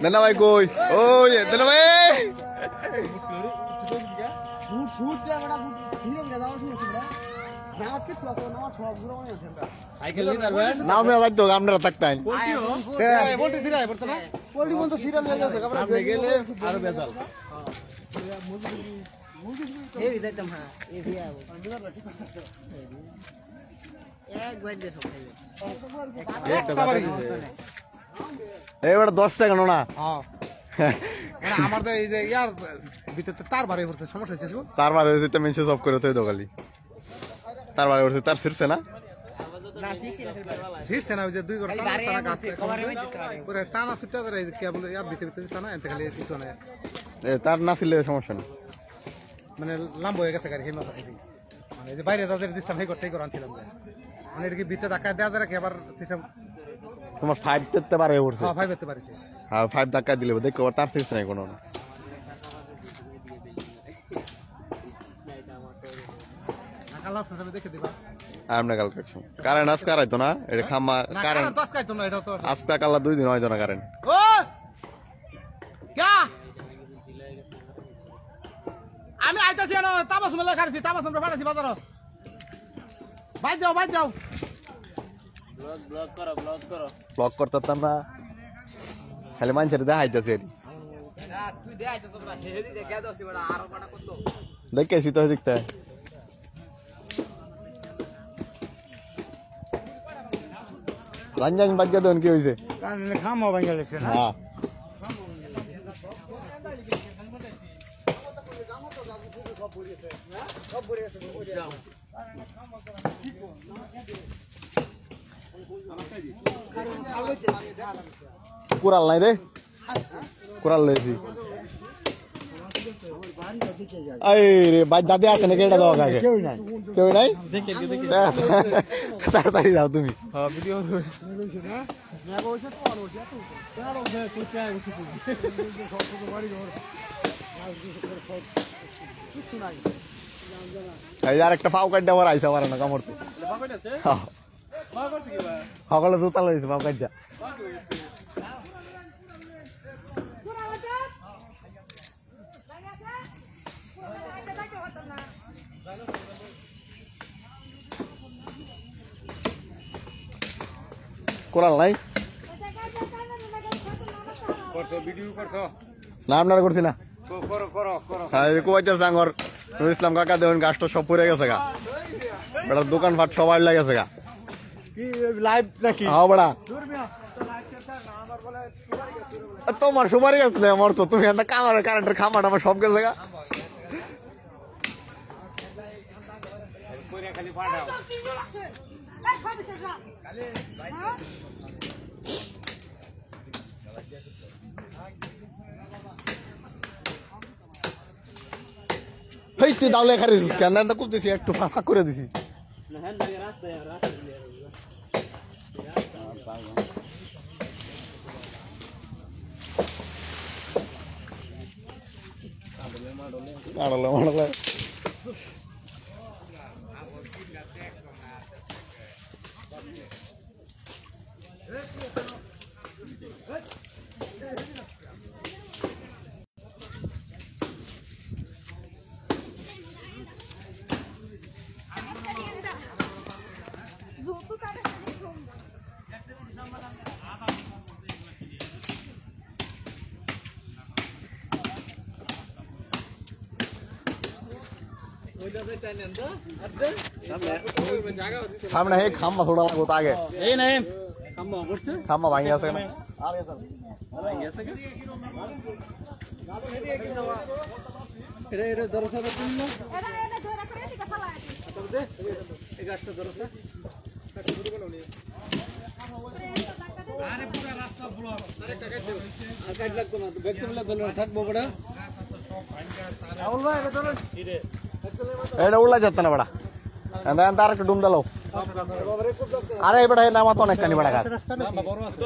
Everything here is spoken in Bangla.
দেনা ভাই কই ওই দেনা ভাই নাম লাগতো আপনারা থাকতেন এবার 10 সেকেন্ড না আমার তো এই যে ইয়ার ভিতরে তার বারে পড়ছে সমস্যা হয়েছে তার বারে হয়েছে মেনশন সব করে তো দোকালি তার বারে হয়েছে তার ছিড়ছে না ছিড়ছে না ওই যে 2 ঘন্টা টানা গাছ পুরো টানা ছুটে ধরে এই কেবল ইয়ার ভিতরে টানা এতে খালি কিছু না তার না ফিরলে সমস্যা নেই মানে লাম্ব হয়ে গেছে গাড়ি হিমা থাকে মানে এই যে বাইরে যাদের দিস্তাম হেই করতেই করাছিলাম মানে এটা কি ভিতরে ধাক্কা দেওয়া যায় কি আবার সিস্টেম তোমার 5 করতে পারে পড়ছে হ্যাঁ 5 করতে পারিছে হ্যাঁ 5 ধাক্কা দিলে দেখো তার ছিড়ছে না কোনো আল্লাহ ফসলে দেখে দিবা আমনে কালকে কারেন্ট আজকে আইতো না এটা খাম্মা কারেন্ট আজকে আইতো না এটা তো আজকে কাল 2 দিন হইতো না কারেন্ট ও কা আমি আইতাছি না তাবাস মেলা খাইছি তাবাস আমরা ফাটাছি বাজার বাইর যাও ব্লক করতাম না খালি মানুষের দেখাইতেছে তুই দেখাইতেছ না হেরি দেখা দছি বড় আর বড় কত দেখেছি তো দেখতে লাঞ্জান বাজ্জা দেন কি হইছে কানে খামো ভাঙা গেছে না হ্যাঁ কুড়াল নাই রে কুড়াল লইছি এই রে ভাই দাদি আছে নাকি এটা দাও আগে কেউ নাই তাড়াতাড়ি যাও তুমি আর একটা পাও কাটটা আমার আইসা পারে না কামড়তে সকলে জুতা লইছে পাও কাটটা কোরাল নাই না আপনারা করছি না সাঙ্গর নুর ইসলাম কাকা দেখুন গাছটা সব পড়ে গেছে গা বেটা দোকান ফাট সবাই লাগেছে গা হ্যাঁ বেড়া তোমার সুপারি গাছ আমার তো তুমি কারেন্টের খামার আমার সব গেছে গা হেই তুই দাও লেখা রেছিস কেন না করতেছি একটু ফাঁকা করে দিছি মাডলে सामने है खामा थोड़ा लागो आगे ए नहीं खामा করছে खामा ভাঙি আছে না ভাঙি আছে কি এটা এটা দরজা দিন না এটা ধরে করে এদিকে ফালা আছে তবে দে এই গাছটা দরজা কাট শুরু করো নি আরে পুরো রাস্তা ব্লক আরে টাকা দে আর কাট লাগতো না ব্যক্তি বলে বল থাকবো বড় রাহুল ভাই এটা চলো ধীরে এটা উড়লা যাচ্ছে না বড়া এন্ডা এন্ডা আর একটু ডুম দাও আরে বড়া এই নামা তো অনেক কানি বড়া গাছ না বড় আছে